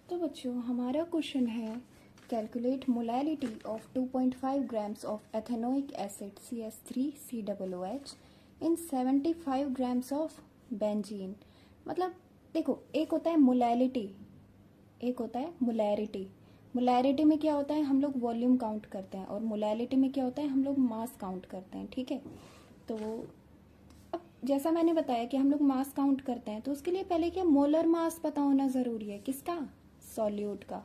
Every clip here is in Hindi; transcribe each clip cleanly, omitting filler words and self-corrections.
तो बच्चों हमारा क्वेश्चन है calculate molality of 2.5 grams of ethanoic acid CH3COOH in 75 grams of benzene. मतलब देखो, एक होता है मोलैलिटी, एक होता है मोलैरिटी। मोलैरिटी में क्या होता है, हम लोग वॉल्यूम काउंट करते हैं, और मोलैलिटी में क्या होता है, हम लोग मास काउंट करते हैं। ठीक है, तो अब जैसा मैंने बताया कि हम लोग मास काउंट करते हैं, तो उसके लिए पहले क्या मोलर मास पता होना ज़रूरी है। किसका? सॉल्यूट का।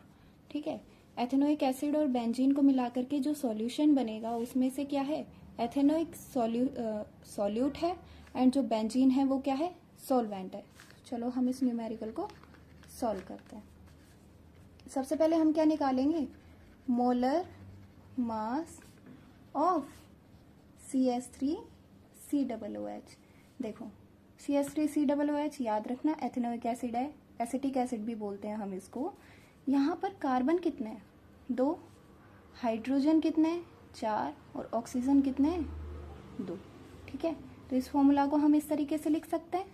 ठीक है, एथेनोइक एसिड और बेंजीन को मिलाकर के जो सॉल्यूशन बनेगा उसमें से क्या है, एथेनोइक सॉल्यूट है, एंड जो बेंजीन है वो क्या है, सॉल्वेंट है। चलो हम इस न्यूमेरिकल को सॉल्व करते हैं। सबसे पहले हम क्या निकालेंगे, मोलर मास ऑफ CH3COOH। देखो CH3COOH याद रखना एथेनोइक एसिड है, एसिटिक एसिड भी बोलते हैं हम इसको। यहाँ पर कार्बन कितने हैं, 2, हाइड्रोजन कितने हैं, 4, और ऑक्सीजन कितने हैं, 2। ठीक है, तो इस फॉर्मूला को हम इस तरीके से लिख सकते हैं।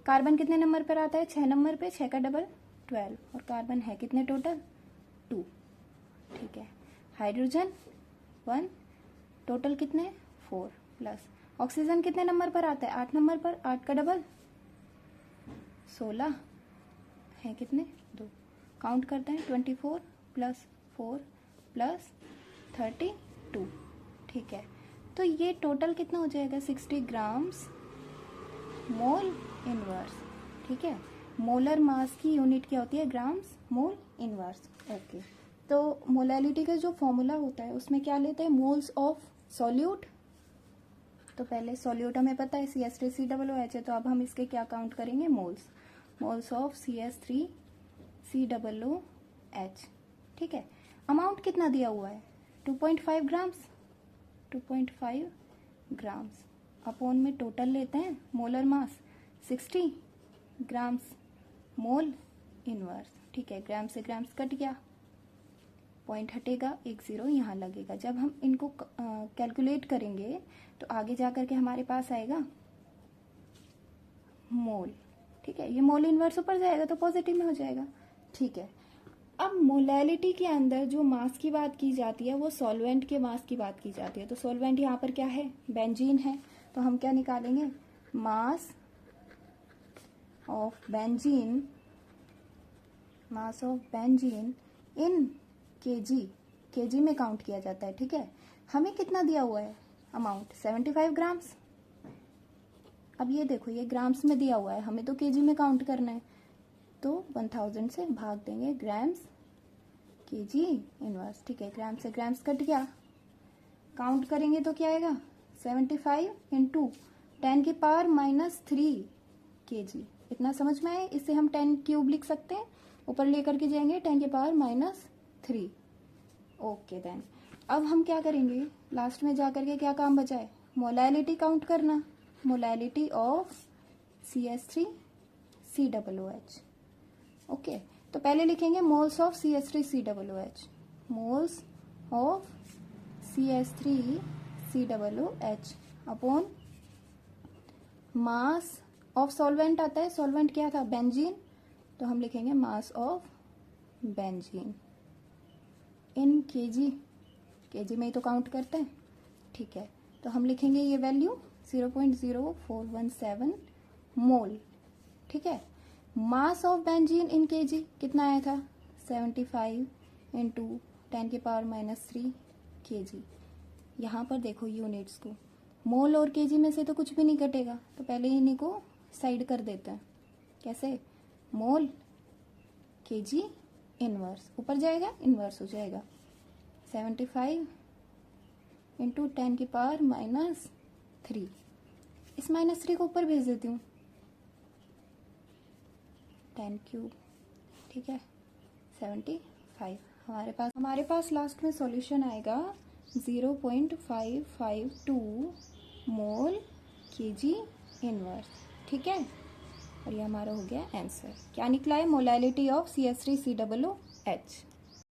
कार्बन कितने नंबर पर आता है, 6 नंबर पे, 6 का डबल 12, और कार्बन है कितने टोटल, 2। ठीक है, हाइड्रोजन 1, टोटल कितने 4, प्लस ऑक्सीजन कितने नंबर पर आता है, 8 नंबर पर, 8 का डबल 16, है कितने 2। काउंट करते हैं, 24 प्लस 4 प्लस 32। ठीक है, तो ये टोटल कितना हो जाएगा, 60 ग्राम्स मोल इनवर्स। ठीक है, मोलर मास की यूनिट क्या होती है, ग्राम्स मोल इनवर्स। ओके, तो मोलैलिटी का जो फॉर्मूला होता है उसमें क्या लेते हैं, मोल्स ऑफ सॉल्यूट। तो पहले सॉल्यूट हमें पता है CH3COOH है, तो अब हम इसके क्या काउंट करेंगे, मोल्स। Moles of CH3COOH। ठीक है, अमाउंट कितना दिया हुआ है, 2.5 ग्राम्स, 2.5 ग्राम्स अपॉन में टोटल लेते हैं, molar mass 60 grams mole inverse. ठीक है, ग्राम से ग्राम्स कट गया, पॉइंट हटेगा, एक 0 यहाँ लगेगा। जब हम इनको कैलकुलेट करेंगे तो आगे जा करके हमारे पास आएगा मोल। ठीक है, ये मोल इनवर्स ऊपर जाएगा तो पॉजिटिव में हो जाएगा। ठीक है, अब मोलैलिटी के अंदर जो मास की बात की जाती है वो सॉल्वेंट के मास की बात की जाती है। तो सॉल्वेंट यहाँ पर क्या है, बेंजीन है, तो हम क्या निकालेंगे, mass of benzene, mass of benzene in KG में काउंट किया जाता है। ठीक है, हमें कितना दिया हुआ है अमाउंट, 75 ग्राम्स। अब ये देखो, ये ग्राम्स में दिया हुआ है, हमें तो केजी में काउंट करना है, तो 1000 से भाग देंगे, ग्राम्स केजी इनवर्स। ठीक है, ग्राम से ग्राम्स कट गया, काउंट करेंगे तो क्या आएगा, 75 इंटू 10 की पावर -3 केजी। इतना समझ में आए, इससे हम 10 क्यूब लिख सकते हैं, ऊपर लेकर के जाएंगे 10 की पावर -3। ओके देन, अब हम क्या करेंगे, लास्ट में जाकर के क्या काम बचा है, मोलैलिटी काउंट करना, मोलैलिटी ऑफ CH3COOH। ओके, तो पहले लिखेंगे moles of CH3COOH, moles of CH3COOH upon mass of solvent आता है, सॉल्वेंट क्या था, बेंजीन, तो हम लिखेंगे mass of benzene in KG में ही तो काउंट करते हैं। ठीक है, तो हम लिखेंगे ये वैल्यू 0.0417 मोल। ठीक है, mass of benzene in KG कितना आया था, 75 इंटू 10 की पावर -3 केजी। यहाँ पर देखो यूनिट्स को, मोल और केजी में से तो कुछ भी नहीं कटेगा, तो पहले इन्हीं को साइड कर देते हैं। कैसे, मोल केजी इनवर्स, ऊपर जाएगा इनवर्स हो जाएगा, 75 इंटू 10 की पावर -3। इस -3 को ऊपर भेज देती हूँ, 10 क्यूब। ठीक है, 75। हमारे पास लास्ट में सॉल्यूशन आएगा 0.552 मोल केजी इनवर्स। ठीक है, और ये हमारा हो गया आंसर। क्या निकला है, मोलैलिटी ऑफ CH3COOH।